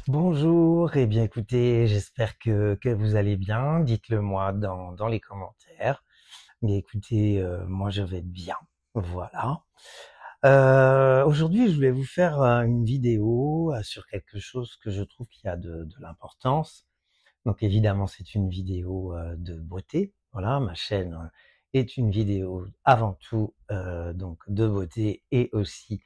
Bonjour, et bien écoutez, j'espère que vous allez bien. Dites-le moi dans les commentaires. Mais écoutez, moi je vais bien. Voilà. Aujourd'hui, je voulais vous faire une vidéo sur quelque chose que je trouve qui a de l'importance. Donc évidemment, c'est une vidéo de beauté. Voilà, ma chaîne est une vidéo avant tout donc de beauté et aussi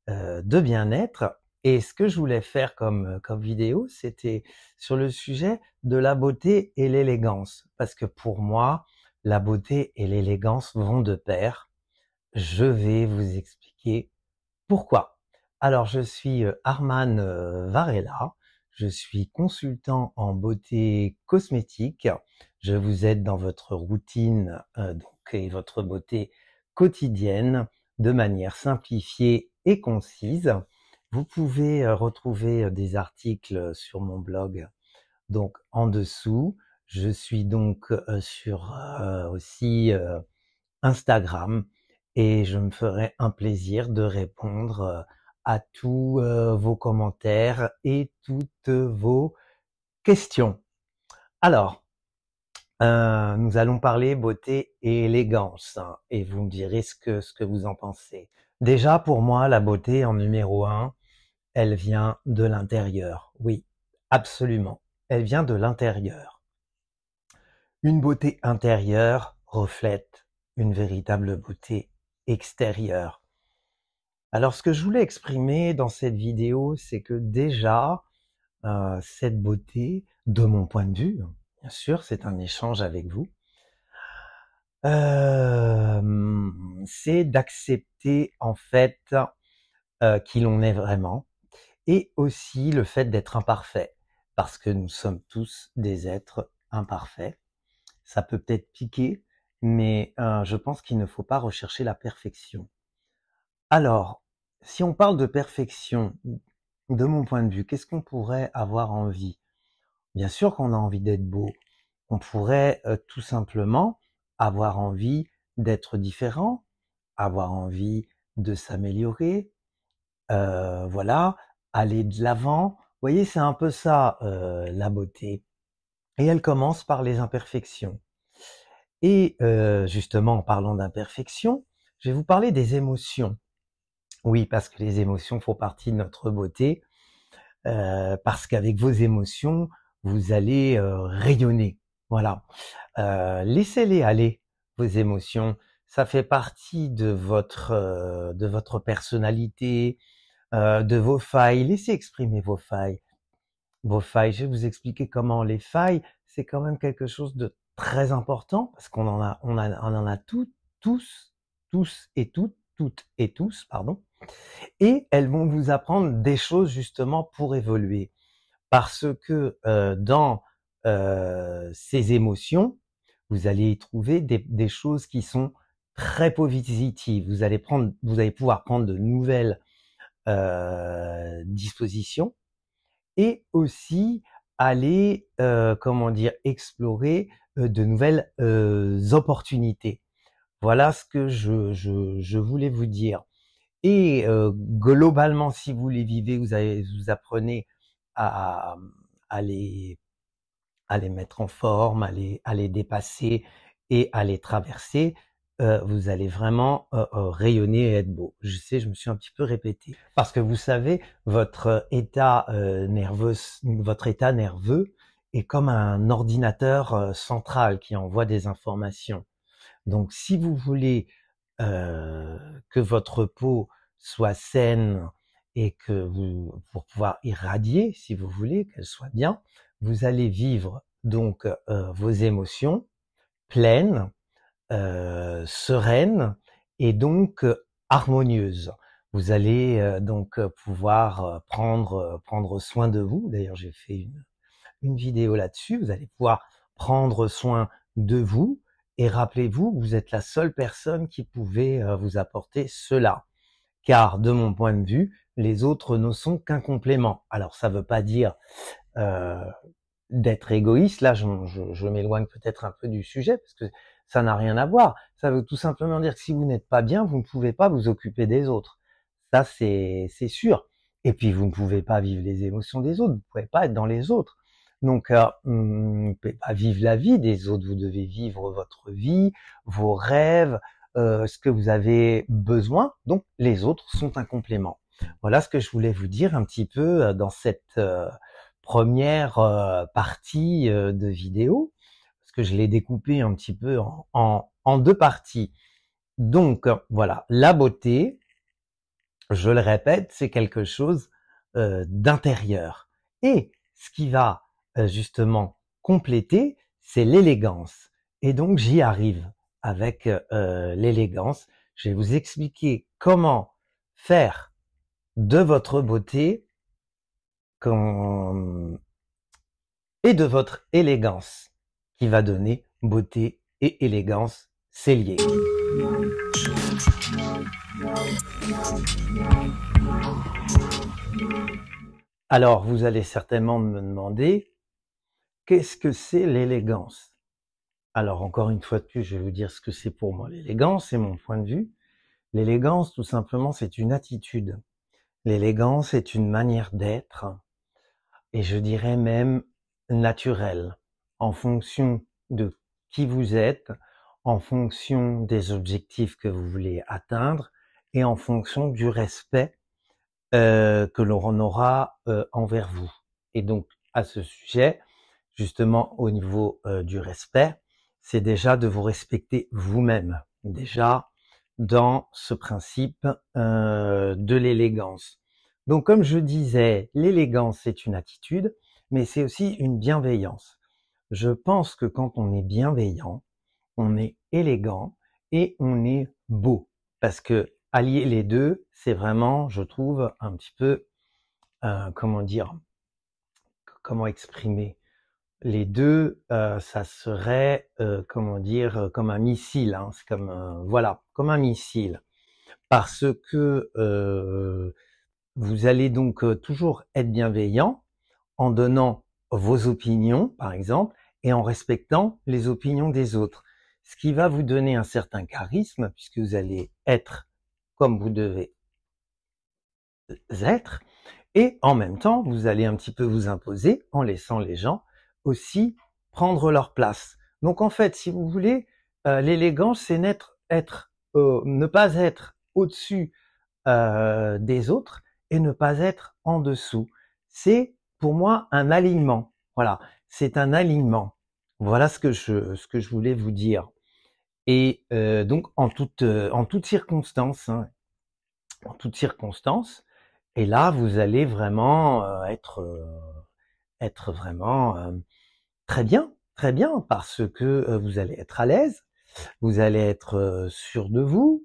de bien-être. Et ce que je voulais faire comme vidéo, c'était sur le sujet de la beauté et l'élégance. Parce que pour moi, la beauté et l'élégance vont de pair. Je vais vous expliquer pourquoi. Alors, je suis Arman Varela. Je suis consultant en beauté cosmétique. Je vous aide dans votre routine donc, et votre beauté quotidienne de manière simplifiée et concise. Vous pouvez retrouver des articles sur mon blog donc en dessous. Je suis donc sur aussi Instagram et je me ferai un plaisir de répondre à tous vos commentaires et toutes vos questions. Alors, nous allons parler beauté et élégance hein, et vous me direz ce que vous en pensez. Déjà, pour moi, la beauté en numéro 1, elle vient de l'intérieur. Oui, absolument. Elle vient de l'intérieur. Une beauté intérieure reflète une véritable beauté extérieure. Alors, ce que je voulais exprimer dans cette vidéo, c'est que déjà, cette beauté, de mon point de vue, bien sûr, c'est un échange avec vous, c'est d'accepter en fait qui l'on est vraiment, et aussi le fait d'être imparfait, parce que nous sommes tous des êtres imparfaits. Ça peut peut-être piquer, mais je pense qu'il ne faut pas rechercher la perfection. Alors, si on parle de perfection, de mon point de vue, qu'est-ce qu'on pourrait avoir envie? Bien sûr qu'on a envie d'être beau. On pourrait tout simplement avoir envie d'être différent, avoir envie de s'améliorer, voilà, aller de l'avant. Vous voyez, c'est un peu ça la beauté. Et elle commence par les imperfections. Et justement, en parlant d'imperfections, je vais vous parler des émotions. Oui, parce que les émotions font partie de notre beauté, parce qu'avec vos émotions, vous allez rayonner. Voilà. Laissez-les aller, vos émotions. Ça fait partie de votre personnalité, de vos failles. Laissez exprimer vos failles. Vos failles, je vais vous expliquer comment les failles, c'est quand même quelque chose de très important parce qu'on en a, on en a tous et toutes et tous, pardon. Et elles vont vous apprendre des choses justement pour évoluer. Parce que dans ces émotions, vous allez y trouver des choses qui sont très positives. Vous allez pouvoir prendre de nouvelles dispositions et aussi aller, comment dire, explorer de nouvelles opportunités. Voilà ce que je voulais vous dire. Et globalement, si vous les vivez, vous apprenez à, à les à les mettre en forme, à les dépasser et à les traverser, vous allez vraiment rayonner et être beau. Je sais, je me suis un petit peu répété. Parce que vous savez, votre état nerveux est comme un ordinateur central qui envoie des informations. Donc si vous voulez que votre peau soit saine et que vous, pour pouvoir irradier, si vous voulez, qu'elle soit bien, vous allez vivre donc vos émotions pleines, sereines et donc harmonieuses. Vous allez donc pouvoir prendre soin de vous. D'ailleurs, j'ai fait une vidéo là-dessus. Vous allez pouvoir prendre soin de vous et rappelez-vous, vous êtes la seule personne qui pouvait vous apporter cela. car de mon point de vue, les autres ne sont qu'un complément. Alors ça veut pas dire d'être égoïste, là je m'éloigne peut-être un peu du sujet, parce que ça n'a rien à voir. Ça veut tout simplement dire que si vous n'êtes pas bien, vous ne pouvez pas vous occuper des autres. Ça c'est sûr. Et puis vous ne pouvez pas vivre les émotions des autres, vous ne pouvez pas être dans les autres. Donc vous ne pouvez pas vivre la vie des autres, vous devez vivre votre vie, vos rêves, ce que vous avez besoin. Donc les autres sont un complément. Voilà ce que je voulais vous dire un petit peu dans cette première partie de vidéo, parce que je l'ai découpé un petit peu en deux parties. Donc voilà, la beauté, je le répète, c'est quelque chose d'intérieur. Et ce qui va justement compléter, c'est l'élégance. Et donc j'y arrive avec l'élégance. Je vais vous expliquer comment faire de votre beauté et de votre élégance qui va donner beauté et élégance, c'est lié. Alors, vous allez certainement me demander, qu'est-ce que c'est l'élégance? Alors, encore une fois de plus, je vais vous dire ce que c'est pour moi. L'élégance, c'est mon point de vue. L'élégance, tout simplement, c'est une attitude. L'élégance est une manière d'être, et je dirais même naturelle, en fonction de qui vous êtes, en fonction des objectifs que vous voulez atteindre, et en fonction du respect que l'on aura envers vous. Et donc, à ce sujet, justement, au niveau du respect, c'est déjà de vous respecter vous-même, déjà dans ce principe de l'élégance. Donc, comme je disais, l'élégance, c'est une attitude, mais c'est aussi une bienveillance. Je pense que quand on est bienveillant, on est élégant et on est beau. Parce que allier les deux, c'est vraiment, je trouve, un petit peu, comment dire, comment exprimer. Les deux, ça serait, comment dire, comme un missile. Hein, c'est comme, voilà, comme un missile. Parce que vous allez donc toujours être bienveillant en donnant vos opinions, par exemple, et en respectant les opinions des autres. Ce qui va vous donner un certain charisme, puisque vous allez être comme vous devez être, et en même temps, vous allez un petit peu vous imposer en laissant les gens aussi prendre leur place. Donc en fait, si vous voulez, l'élégance, c'est ne pas être au-dessus des autres et ne pas être en dessous. C'est pour moi un alignement. Voilà, c'est un alignement. Voilà ce que je voulais vous dire. Et donc en toute circonstance, hein, en toute circonstance. Et là, vous allez vraiment être vraiment très bien, parce que vous allez être à l'aise, vous allez être sûr de vous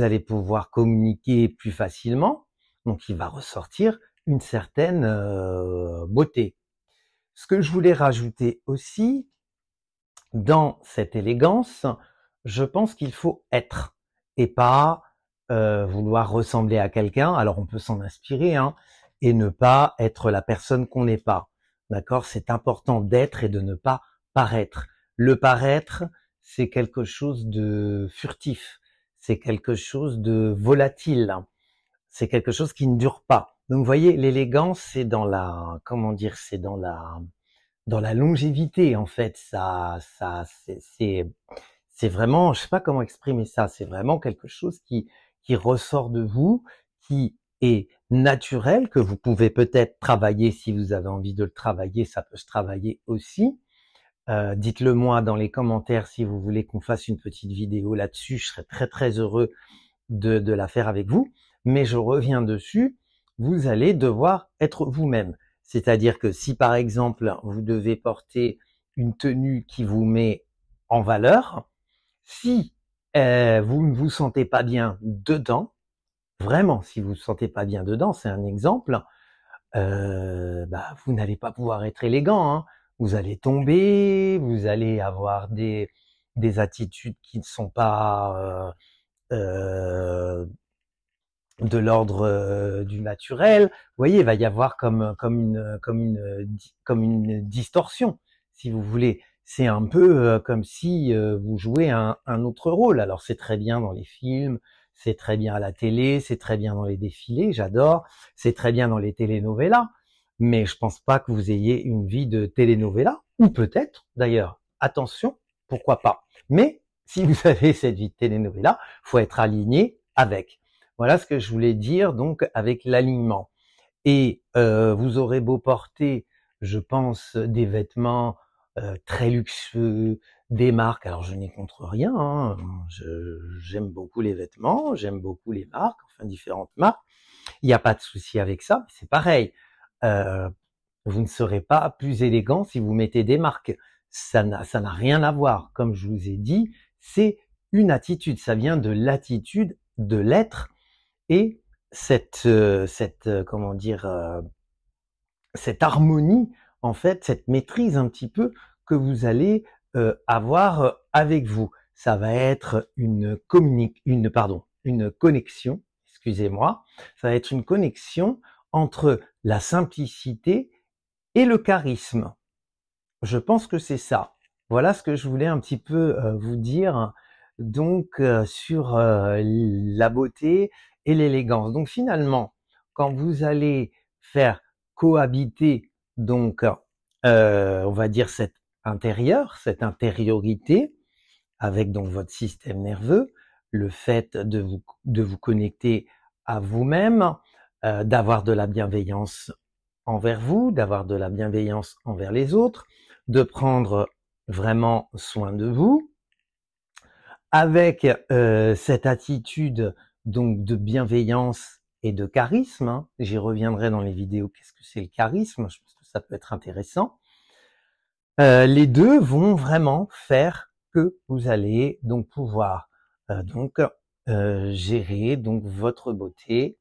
allez pouvoir communiquer plus facilement, donc il va ressortir une certaine beauté. Ce que je voulais rajouter aussi, dans cette élégance, je pense qu'il faut être, et pas vouloir ressembler à quelqu'un. Alors on peut s'en inspirer, hein, et ne pas être la personne qu'on n'est pas. D'accord? C'est important d'être et de ne pas paraître. Le paraître, c'est quelque chose de furtif, c'est quelque chose de volatile, c'est quelque chose qui ne dure pas. Donc vous voyez, l'élégance, c'est dans la, comment dire, c'est dans la longévité en fait. C'est vraiment, je sais pas comment exprimer ça. C'est vraiment quelque chose qui ressort de vous, qui est naturel, que vous pouvez peut-être travailler si vous avez envie de le travailler. Ça peut se travailler aussi. Dites-le moi dans les commentaires si vous voulez qu'on fasse une petite vidéo là-dessus. Je serais très très heureux de la faire avec vous. Mais je reviens dessus. Vous allez devoir être vous-même. C'est-à-dire que si par exemple vous devez porter une tenue qui vous met en valeur, si vous ne vous sentez pas bien dedans, vraiment, si vous ne vous sentez pas bien dedans, c'est un exemple, vous n'allez pas pouvoir être élégant. Hein. Vous allez tomber, vous allez avoir des attitudes qui ne sont pas de l'ordre du naturel. Vous voyez, il va y avoir comme une distorsion, si vous voulez. C'est un peu comme si vous jouez un autre rôle. Alors c'est très bien dans les films, c'est très bien à la télé, c'est très bien dans les défilés, j'adore, c'est très bien dans les telenovelas, mais je pense pas que vous ayez une vie de telenovela, ou peut-être d'ailleurs, attention, pourquoi pas. Mais si vous avez cette vie de telenovela, faut être aligné avec. Voilà ce que je voulais dire donc avec l'alignement. Et vous aurez beau porter, je pense, des vêtements très luxueux, des marques. Alors je n'ai contre rien, hein. J'aime beaucoup les vêtements, j'aime beaucoup les marques, enfin différentes marques. Il n'y a pas de souci avec ça. C'est pareil. Euh, vous ne serez pas plus élégant si vous mettez des marques. Ça n'a rien à voir. Comme je vous ai dit, c'est une attitude. Ça vient de l'attitude de l'être et comment dire, cette harmonie, en fait, cette maîtrise un petit peu que vous allez avoir avec vous. Ça va être une connexion, excusez-moi, ça va être une connexion entre la simplicité et le charisme. Je pense que c'est ça. Voilà ce que je voulais un petit peu vous dire donc sur la beauté et l'élégance. Donc finalement, quand vous allez faire cohabiter donc on va dire cet intérieur, cette intériorité avec donc votre système nerveux, le fait de vous connecter à vous-même, d'avoir de la bienveillance envers vous, d'avoir de la bienveillance envers les autres, de prendre vraiment soin de vous, avec cette attitude donc de bienveillance et de charisme. Hein. J'y reviendrai dans les vidéos. Qu'est-ce que c'est le charisme? Je pense que ça peut être intéressant. Les deux vont vraiment faire que vous allez donc pouvoir gérer donc votre beauté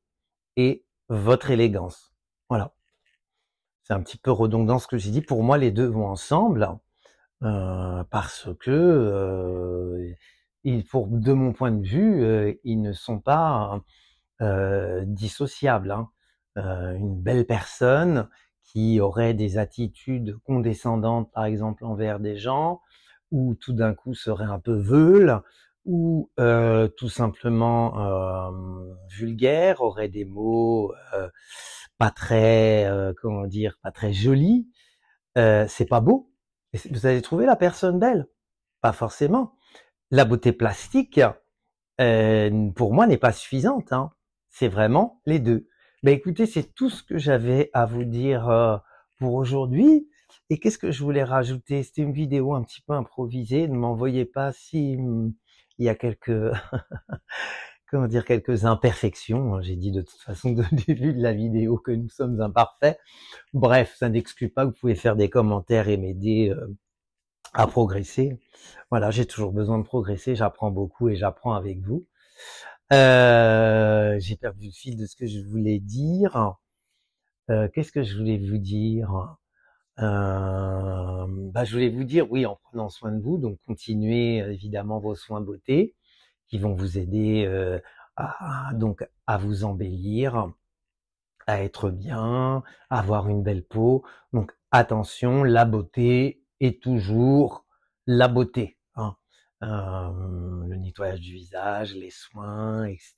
et votre élégance. Voilà. C'est un petit peu redondant ce que j'ai dit. Pour moi, les deux vont ensemble parce que, de mon point de vue, ils ne sont pas dissociables. Hein. Une belle personne qui aurait des attitudes condescendantes, par exemple, envers des gens, ou tout d'un coup serait un peu veule, ou tout simplement vulgaire, aurait des mots pas très, comment dire, pas très jolis, c'est pas beau. Vous allez trouver la personne belle, pas forcément. La beauté plastique, pour moi, n'est pas suffisante. Hein. C'est vraiment les deux. Ben écoutez, c'est tout ce que j'avais à vous dire pour aujourd'hui. Et qu'est-ce que je voulais rajouter? C'était une vidéo un petit peu improvisée. Ne m'envoyez pas si il y a quelques comment dire, quelques imperfections. J'ai dit de toute façon au début de la vidéo que nous sommes imparfaits. Bref, ça n'exclut pas que vous pouvez faire des commentaires et m'aider à progresser. Voilà, j'ai toujours besoin de progresser, j'apprends beaucoup et j'apprends avec vous. J'ai perdu le fil de ce que je voulais dire. Qu'est-ce que je voulais vous dire? Je voulais vous dire, oui, en prenant soin de vous, donc continuez évidemment vos soins beauté qui vont vous aider donc à vous embellir, à être bien, à avoir une belle peau. Donc attention, la beauté est toujours la beauté. Hein. Le nettoyage du visage, les soins, etc.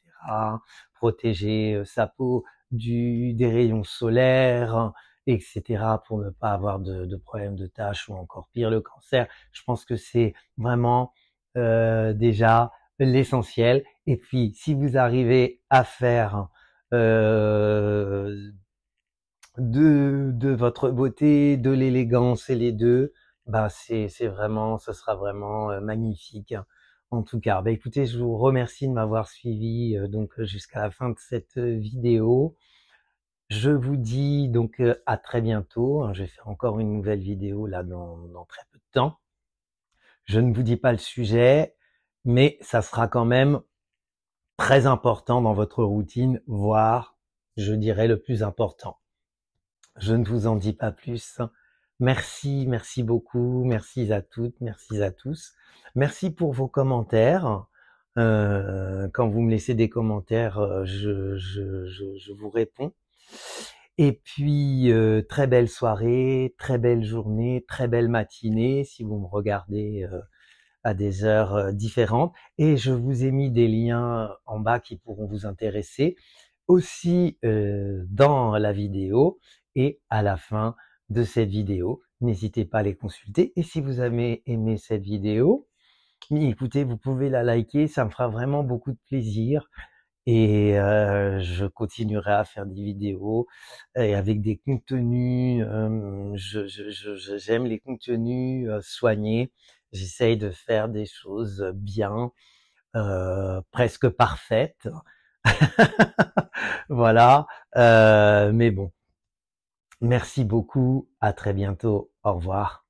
Protéger sa peau des rayons solaires, etc. pour ne pas avoir de problèmes de taches ou encore pire le cancer. Je pense que c'est vraiment déjà l'essentiel. Et puis si vous arrivez à faire euh, de votre beauté, de l'élégance et les deux, bah c'est vraiment, ce sera vraiment magnifique. En tout cas, bah écoutez, je vous remercie de m'avoir suivi donc jusqu'à la fin de cette vidéo. Je vous dis donc à très bientôt. Je vais faire encore une nouvelle vidéo là dans très peu de temps. Je ne vous dis pas le sujet, mais ça sera quand même très important dans votre routine, voire, je dirais, le plus important. Je ne vous en dis pas plus. Merci, merci beaucoup, merci à toutes, merci à tous. Merci pour vos commentaires. Quand vous me laissez des commentaires, je vous réponds. Et puis, très belle soirée, très belle journée, très belle matinée si vous me regardez à des heures différentes. Et je vous ai mis des liens en bas qui pourront vous intéresser aussi dans la vidéo et à la fin de cette vidéo. N'hésitez pas à les consulter. Et si vous avez aimé cette vidéo, écoutez, vous pouvez la liker, ça me fera vraiment beaucoup de plaisir. Et je continuerai à faire des vidéos et avec des contenus. J'aime les contenus soignés. J'essaye de faire des choses bien, presque parfaites. Voilà. Mais bon, merci beaucoup. À très bientôt. Au revoir.